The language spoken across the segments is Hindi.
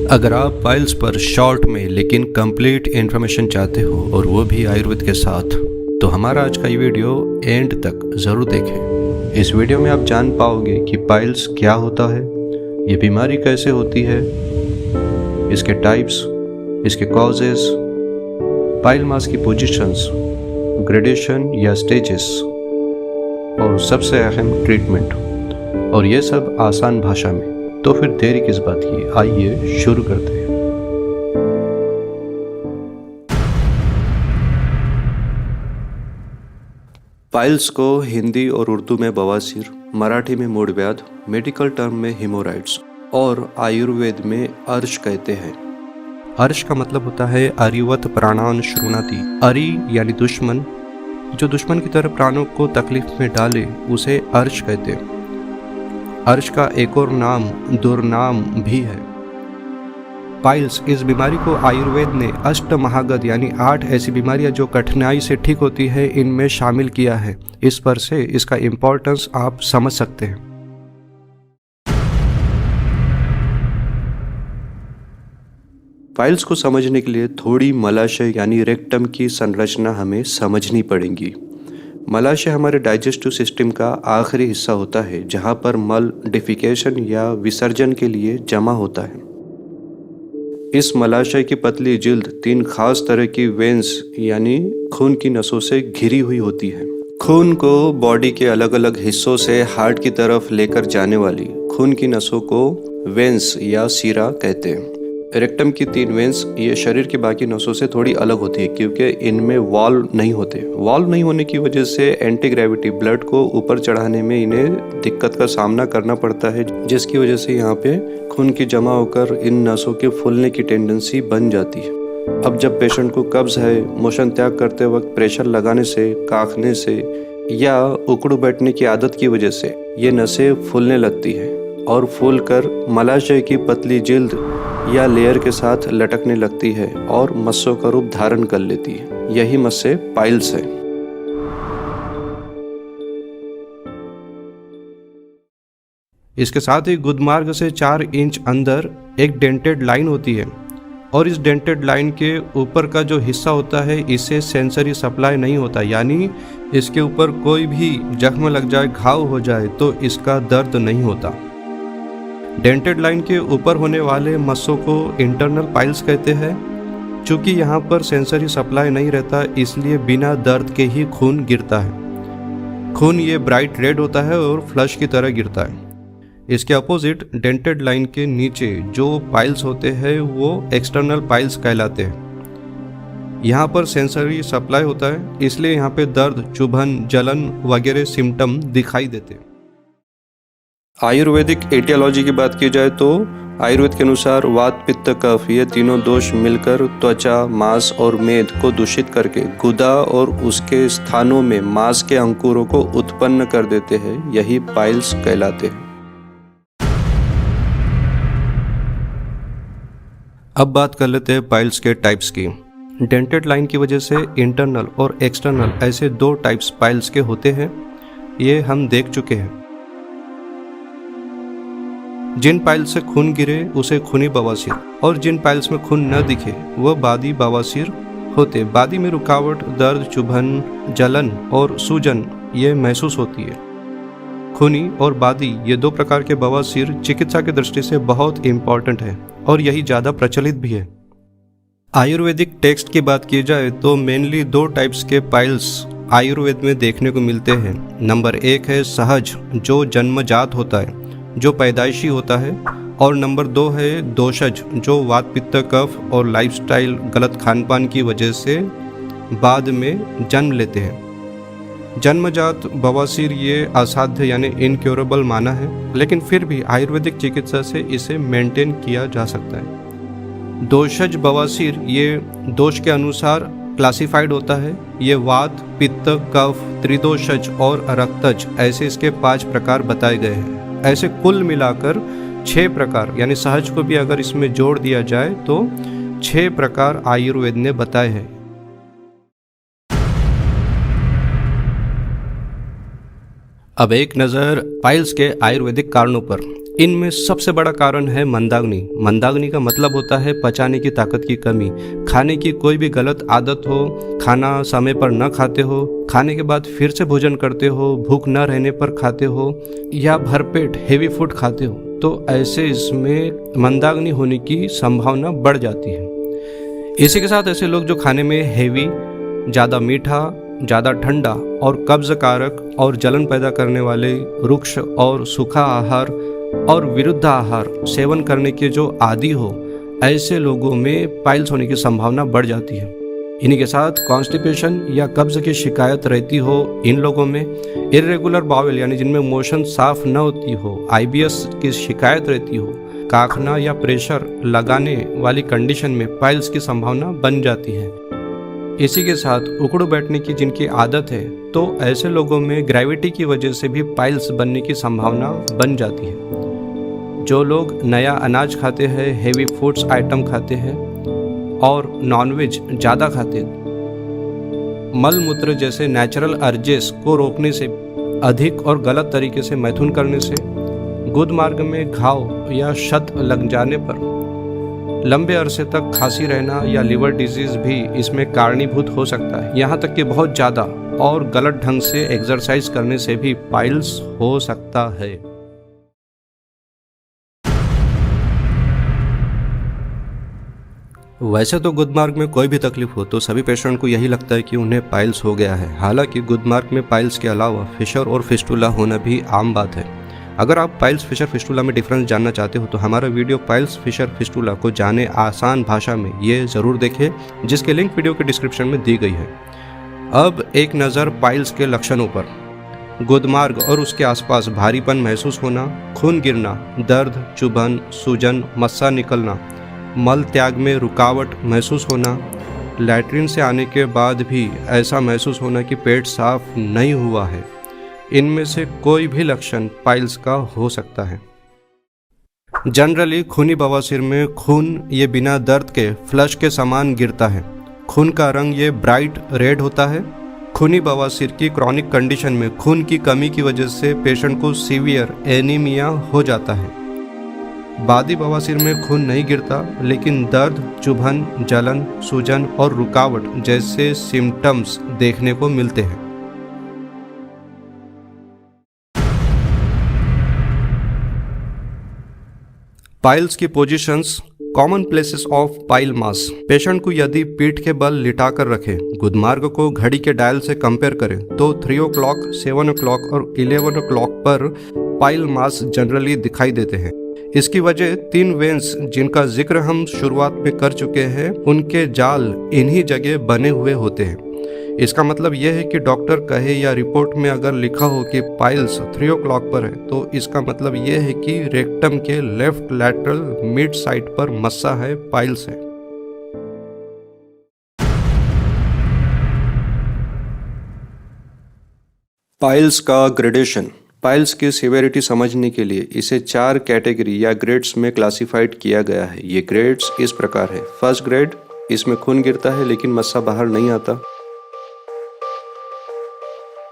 अगर आप पाइल्स पर शॉर्ट में लेकिन कंप्लीट इन्फॉर्मेशन चाहते हो और वो भी आयुर्वेद के साथ, तो हमारा आज का ये वीडियो एंड तक ज़रूर देखें। इस वीडियो में आप जान पाओगे कि पाइल्स क्या होता है, ये बीमारी कैसे होती है, इसके टाइप्स, इसके कॉजेस, पाइल मास की पोजीशंस, ग्रेडेशन या स्टेजेस और सबसे अहम ट्रीटमेंट, और ये सब आसान भाषा में। तो फिर देरी किस बात की, आइए शुरू करते हैं। पाइल्स को हिंदी और उर्दू में बवासीर, मराठी में मूढ़व्याध, मेडिकल टर्म में हिमोराइड्स और आयुर्वेद में अर्श कहते हैं। अर्श का मतलब होता है अरिवत प्राणान श्रुणाति। अरि यानी दुश्मन, जो दुश्मन की तरह प्राणों को तकलीफ में डाले उसे अर्श कहते हैं। अर्श का एक और नाम दुर्नाम भी है। पाइल्स, इस बीमारी को आयुर्वेद ने अष्ट महागत यानी 8 ऐसी बीमारियां जो कठिनाई से ठीक होती है इनमें शामिल किया है। इस पर से इसका इम्पोर्टेंस आप समझ सकते हैं। पाइल्स को समझने के लिए थोड़ी मलाशय यानी रेक्टम की संरचना हमें समझनी पड़ेगी। मलाशय हमारे डाइजेस्टिव सिस्टम का आखिरी हिस्सा होता है जहाँ पर मल डिफिकेशन या विसर्जन के लिए जमा होता है। इस मलाशय की पतली जिल्द 3 खास तरह की वेन्स यानी खून की नसों से घिरी हुई होती है। खून को बॉडी के अलग अलग हिस्सों से हार्ट की तरफ लेकर जाने वाली खून की नसों को वेन्स या सीरा कहते हैं। रेक्टम की 3 वेन्स ये शरीर की बाकी नसों से थोड़ी अलग होती है क्योंकि इनमें वॉल्व नहीं होते। वॉल्व नहीं होने की वजह से एंटी ग्रेविटी ब्लड को ऊपर चढ़ाने में इन्हें दिक्कत का सामना करना पड़ता है, जिसकी वजह से यहाँ पे खून की जमा होकर इन नसों के फूलने की टेंडेंसी बन जाती है। अब जब पेशेंट को कब्ज है, मोशन त्याग करते वक्त प्रेशर लगाने से, काखने से या उकड़ू बैठने की आदत की वजह से ये नसें फूलने लगती है और फूल कर मलाशय की पतली जिल्द या लेयर के साथ लटकने लगती है और मस्सों का रूप धारण कर लेती है। यही मस्से पाइल्स है। इसके साथ ही गुदमार्ग से 4 इंच अंदर एक डेंटेड लाइन होती है और इस डेंटेड लाइन के ऊपर का जो हिस्सा होता है इससे सेंसरी सप्लाई नहीं होता, यानी इसके ऊपर कोई भी जख्म लग जाए, घाव हो जाए तो इसका दर्द नहीं होता। डेंटेड लाइन के ऊपर होने वाले मस्सों को इंटरनल पाइल्स कहते हैं। चूँकि यहाँ पर सेंसरी सप्लाई नहीं रहता इसलिए बिना दर्द के ही खून गिरता है। खून ये ब्राइट रेड होता है और फ्लश की तरह गिरता है। इसके अपोजिट डेंटेड लाइन के नीचे जो पाइल्स होते हैं वो एक्सटर्नल पाइल्स कहलाते हैं। यहाँ पर सेंसरी सप्लाई होता है इसलिए यहाँ पे दर्द, चुभन, जलन वगैरह सिम्टम दिखाई देते हैं। आयुर्वेदिक एटियोलॉजी की बात की जाए तो आयुर्वेद के अनुसार वात, पित्त, कफ ये तीनों दोष मिलकर त्वचा, मांस और मेद को दूषित करके गुदा और उसके स्थानों में मांस के अंकुरों को उत्पन्न कर देते हैं। यही पाइल्स कहलाते हैं। अब बात कर लेते हैं पाइल्स के टाइप्स की। डेंटेड लाइन की वजह से इंटरनल और एक्सटर्नल ऐसे 2 टाइप्स पाइल्स के होते हैं, ये हम देख चुके हैं। जिन पाइल्स से खून गिरे उसे खूनी बवासीर और जिन पाइल्स में खून न दिखे वह बादी बवासीर होते। बादी में रुकावट, दर्द, चुभन, जलन और सूजन ये महसूस होती है। खूनी और बादी ये 2 प्रकार के बवासीर चिकित्सा की दृष्टि से बहुत इम्पॉर्टेंट है और यही ज़्यादा प्रचलित भी है। आयुर्वेदिक टेक्स्ट की बात की जाए तो मेनली 2 टाइप्स के पाइल्स आयुर्वेद में देखने को मिलते हैं। नंबर 1 है सहज, जो जन्मजात होता है, जो पैदाइशी होता है, और नंबर 2 है दोषज, जो वात, पित्त, कफ और लाइफस्टाइल गलत खान पान की वजह से बाद में जन्म लेते हैं। जन्मजात बवासीर ये असाध्य यानी इनक्योरेबल माना है, लेकिन फिर भी आयुर्वेदिक चिकित्सा से इसे मेंटेन किया जा सकता है। दोषज बवासीर ये दोष के अनुसार क्लासिफाइड होता है। ये वात, पित्त, कफ, त्रिदोषज और रक्तज ऐसे इसके 5 प्रकार बताए गए हैं। ऐसे कुल मिलाकर 6 प्रकार यानी सहज को भी अगर इसमें जोड़ दिया जाए तो 6 प्रकार आयुर्वेद ने बताए हैं। अब एक नज़र पाइल्स के आयुर्वेदिक कारणों पर। इनमें सबसे बड़ा कारण है मंदाग्नि। मंदाग्नि का मतलब होता है पचाने की ताकत की कमी। खाने की कोई भी गलत आदत हो, खाना समय पर न खाते हो, खाने के बाद फिर से भोजन करते हो, भूख न रहने पर खाते हो या भरपेट हेवी फूड खाते हो, तो ऐसे इसमें मंदाग्नि होने की संभावना बढ़ जाती है। इसी के साथ ऐसे लोग जो खाने में हेवी, ज़्यादा मीठा, ज़्यादा ठंडा और कब्ज कारक और जलन पैदा करने वाले रुक्ष और सूखा आहार और विरुद्ध आहार सेवन करने के जो आदी हो, ऐसे लोगों में पाइल्स होने की संभावना बढ़ जाती है। इन्हीं के साथ कॉन्स्टिपेशन या कब्ज की शिकायत रहती हो इन लोगों में, इर्रेगुलर बाउल यानी जिनमें मोशन साफ न होती हो, आईबीएस की शिकायत रहती हो, काखना या प्रेशर लगाने वाली कंडीशन में पाइल्स की संभावना बन जाती है। इसी के साथ उकड़ू बैठने की जिनकी आदत है, तो ऐसे लोगों में ग्रेविटी की वजह से भी पाइल्स बनने की संभावना बन जाती है। जो लोग नया अनाज खाते हैं, हेवी फूड्स आइटम खाते हैं और नॉनवेज ज़्यादा खाते हैं, मल मूत्र जैसे नेचुरल अर्जेस को रोकने से, अधिक और गलत तरीके से मैथुन करने से, गुद मार्ग में घाव या क्षत लग जाने पर, लंबे अरसे तक खांसी रहना या लिवर डिजीज भी इसमें कारणीभूत हो सकता है। यहाँ तक कि बहुत ज़्यादा और गलत ढंग से एक्सरसाइज करने से भी पाइल्स हो सकता है। वैसे तो गुदमार्ग में कोई भी तकलीफ हो तो सभी पेशेंट को यही लगता है कि उन्हें पाइल्स हो गया है। हालांकि गुदमार्ग में पाइल्स के अलावा फिशर और फिस्टुला होना भी आम बात है। अगर आप पाइल्स, फिशर, फिस्टुला में डिफरेंस जानना चाहते हो तो हमारा वीडियो पाइल्स, फिशर, फिस्टुला को जाने आसान भाषा में ये ज़रूर देखें, जिसके लिंक वीडियो के डिस्क्रिप्शन में दी गई है। अब एक नज़र पाइल्स के लक्षणों पर। गुदमार्ग और उसके आसपास भारीपन महसूस होना, खून गिरना, दर्द, चुभन, सूजन, मस्सा निकलना, मल त्याग में रुकावट महसूस होना, लैट्रिन से आने के बाद भी ऐसा महसूस होना कि पेट साफ नहीं हुआ है, इनमें से कोई भी लक्षण पाइल्स का हो सकता है। जनरली खूनी बवासीर में खून ये बिना दर्द के फ्लश के समान गिरता है। खून का रंग ये ब्राइट रेड होता है। खूनी बवासीर की क्रॉनिक कंडीशन में खून की कमी की वजह से पेशेंट को सीवियर एनीमिया हो जाता है। बादी बवासीर में खून नहीं गिरता, लेकिन दर्द, चुभन, जलन, सूजन और रुकावट जैसे सिम्टम्स देखने को मिलते हैं। पाइल्स की positions, common places of pile mass. Patient को यदि पीठ के बल लिटाकर रखें, गुदमार्ग को घड़ी के डायल से कंपेयर करें तो 3 o'clock, 7 o'clock और 11 o'clock पर पाइल मास जनरली दिखाई देते हैं। इसकी वजह 3 वेन्स जिनका जिक्र हम शुरुआत में कर चुके हैं, उनके जाल इन्हीं जगह बने हुए होते हैं। इसका मतलब यह है कि डॉक्टर कहे या रिपोर्ट में अगर लिखा हो कि पाइल्स 3 o'clock पर है, तो इसका मतलब यह है कि रेक्टम के लेफ्ट लैटरल मिड साइड पर मस्सा है, पाइल्स है। पाइल्स का ग्रेडेशन। पाइल्स की सिवियरिटी समझने के लिए इसे 4 कैटेगरी या ग्रेड्स में क्लासिफाइड किया गया है। ये ग्रेड्स इस प्रकार है। फर्स्ट ग्रेड, इसमें खून गिरता है लेकिन मस्सा बाहर नहीं आता।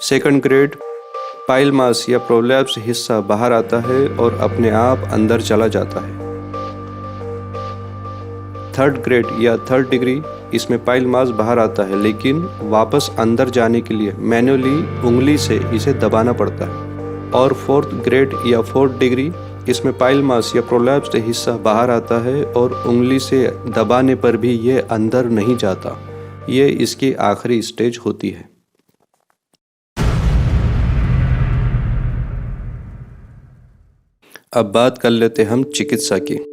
सेकंड ग्रेड, पाइल मास या प्रोलैप्स हिस्सा बाहर आता है और अपने आप अंदर चला जाता है। थर्ड ग्रेड या थर्ड डिग्री, इसमें पाइल मास बाहर आता है लेकिन वापस अंदर जाने के लिए मैन्युअली उंगली से इसे दबाना पड़ता है। और फोर्थ ग्रेड या फोर्थ डिग्री, इसमें पाइल मास या प्रोलैप्स हिस्सा बाहर आता है और उंगली से दबाने पर भी ये अंदर नहीं जाता। ये इसकी आखिरी स्टेज होती है। अब बात कर लेते हम चिकित्सा की।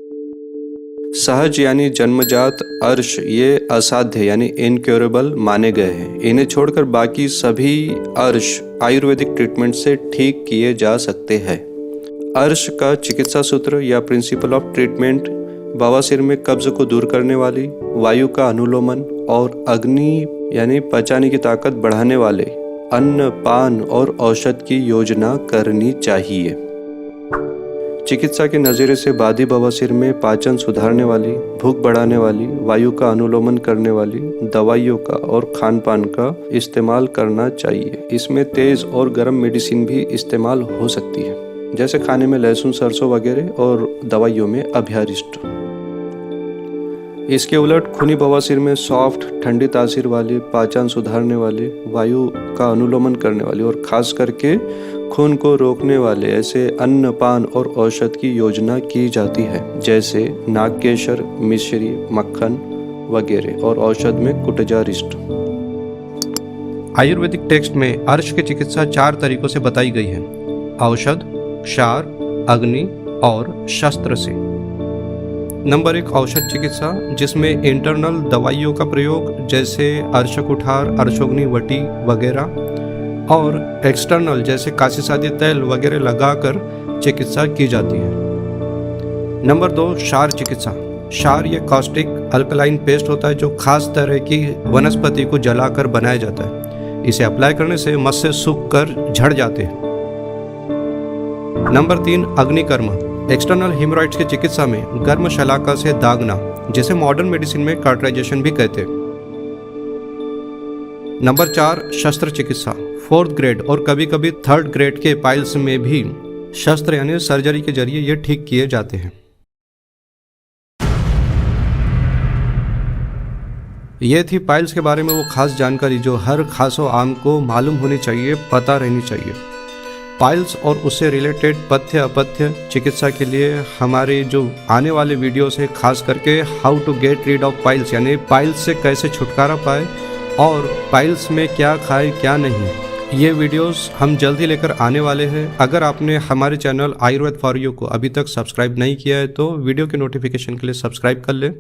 सहज यानी जन्मजात अर्श ये असाध्य यानी इनक्योरेबल माने गए हैं। इन्हें छोड़कर बाकी सभी अर्श आयुर्वेदिक ट्रीटमेंट से ठीक किए जा सकते हैं। अर्श का चिकित्सा सूत्र या प्रिंसिपल ऑफ ट्रीटमेंट बवासीर में कब्ज को दूर करने वाली, वायु का अनुलोमन और अग्नि यानी पचाने की ताकत बढ़ाने वाले अन्न, पान और औषध की योजना करनी चाहिए। चिकित्सा के नज़रिए से बादी बवासीर में पाचन सुधारने वाली, भूख बढ़ाने वाली, वायु का अनुलोमन करने वाली दवाइयों का और खान पान का इस्तेमाल करना चाहिए। इसमें तेज़ और गर्म मेडिसिन भी इस्तेमाल हो सकती है। जैसे खाने में लहसुन, सरसों वगैरह, और दवाइयों में अभ्यारिष्ट। इसके उलट खूनी बवासीर में सॉफ्ट, ठंडी तासीर वाली, पाचन सुधारने वाली, वायु का अनुलोमन करने वाली और खास करके खून को रोकने वाले ऐसे अन्न, पान और औषध की योजना की जाती है, जैसे नागकेशर, मिश्री, मक्खन वगैरह, और औषध में कुटजारिष्ट। आयुर्वेदिक टेक्स्ट में अर्श की चिकित्सा 4 तरीकों से बताई गई है: औषध, क्षार, अग्नि और शस्त्र से। नंबर 1, औषध चिकित्सा, जिसमें इंटरनल दवाइयों का प्रयोग जैसे अर्शकुठार, अर्शोग्नि वटी वगैरह, और एक्सटर्नल जैसे काशीसादी तेल वगैरह लगाकर चिकित्सा की जाती है। नंबर 2, क्षार चिकित्सा। क्षार ये कॉस्टिक अल्कलाइन पेस्ट होता है जो खास तरह की वनस्पति को जलाकर बनाया जाता है। इसे अप्लाई करने से मस्से सूख कर झड़ जाते हैं। नंबर 3, अग्निकर्म। एक्सटर्नल हिमोरॉइड्स की चिकित्सा में गर्म शलाका से दागना, जिसे मॉडर्न मेडिसिन में कार्टराइजेशन भी कहते हैं। नंबर 4, शस्त्र चिकित्सा। 4th ग्रेड और कभी कभी 3rd ग्रेड के पाइल्स में भी शस्त्र यानी सर्जरी के जरिए ये ठीक किए जाते हैं। ये थी पाइल्स के बारे में वो खास जानकारी जो हर खासो आम को मालूम होनी चाहिए, पता रहनी चाहिए। पाइल्स और उससे रिलेटेड पथ्य अपथ्य चिकित्सा के लिए हमारे जो आने वाले वीडियोस है, खास करके how to get rid of piles यानी पाइल्स से कैसे छुटकारा पाए और पाइल्स में क्या खाए क्या नहीं, ये वीडियोस हम जल्द ही लेकर आने वाले हैं। अगर आपने हमारे चैनल आयुर्वेद फॉर यू को अभी तक सब्सक्राइब नहीं किया है तो वीडियो के नोटिफिकेशन के लिए सब्सक्राइब कर ले।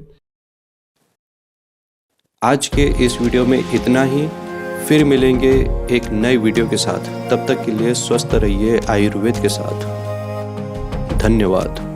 आज के इस वीडियो में इतना ही, फिर मिलेंगे एक नए वीडियो के साथ। तब तक के लिए स्वस्थ रहिए आयुर्वेद के साथ। धन्यवाद।